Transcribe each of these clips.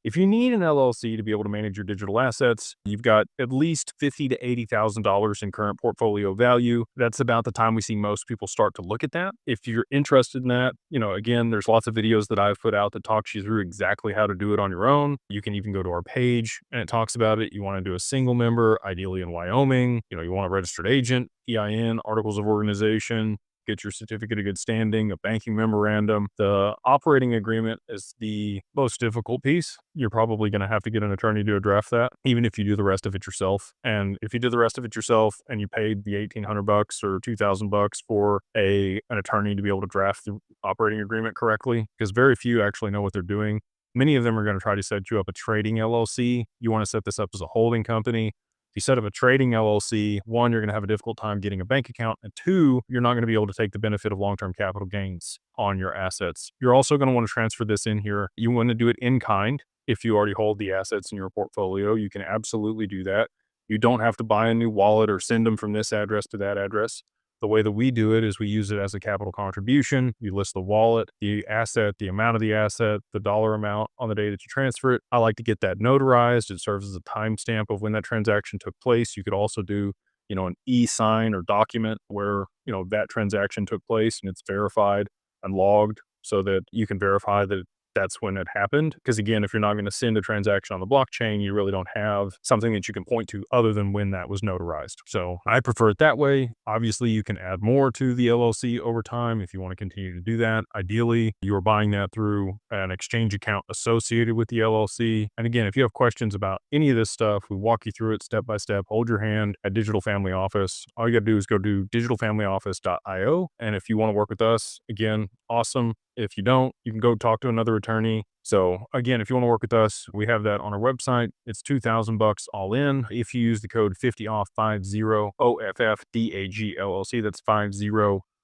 If you need an LLC to be able to manage your digital assets, you've got at least $50 to $80,000 in current portfolio value. That's about the time we see most people start to look at that. If you're interested in that, again, there's lots of videos that I've put out that talks you through exactly how to do it on your own. You can even go to our page and it talks about it. You want to do a single member, ideally in Wyoming. You want a registered agent, EIN, articles of organization, get your certificate of good standing, a banking memorandum. The operating agreement is the most difficult piece. You're probably going to have to get an attorney to draft that, even if you do the rest of it yourself. And if you do the rest of it yourself and you paid the $1,800 or $2,000 for an attorney to be able to draft the operating agreement correctly, because very few actually know what they're doing. Many of them are going to try to set you up a trading LLC. You want to set this up as a holding company. If you set up a trading LLC, one, you're going to have a difficult time getting a bank account. And two, you're not going to be able to take the benefit of long-term capital gains on your assets. You're also going to want to transfer this in here. You want to do it in kind. If you already hold the assets in your portfolio, you can absolutely do that. You don't have to buy a new wallet or send them from this address to that address. The way that we do it is we use it as a capital contribution. You list the wallet, the asset, the amount of the asset, the dollar amount on the day that you transfer it. I like to get that notarized. It serves as a timestamp of when that transaction took place. You could also do, an e-sign or document where, that transaction took place and it's verified and logged so that you can verify that that's when it happened. Because again, if you're not going to send a transaction on the blockchain, you really don't have something that you can point to other than when that was notarized. So I prefer it that way. Obviously, you can add more to the LLC over time if you want to continue to do that. Ideally, you are buying that through an exchange account associated with the LLC. And again, if you have questions about any of this stuff, we walk you through it step by step. Hold your hand at Digital Family Office. All you got to do is go to digitalfamilyoffice.io. And if you want to work with us, again, awesome. If you don't, you can go talk to another attorney. So again, if you want to work with us, we have that on our website. It's $2,000 all in. If you use the code 50OFF 50 OFFDAG LLC, that's 50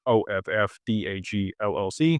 OFFDAG LLC.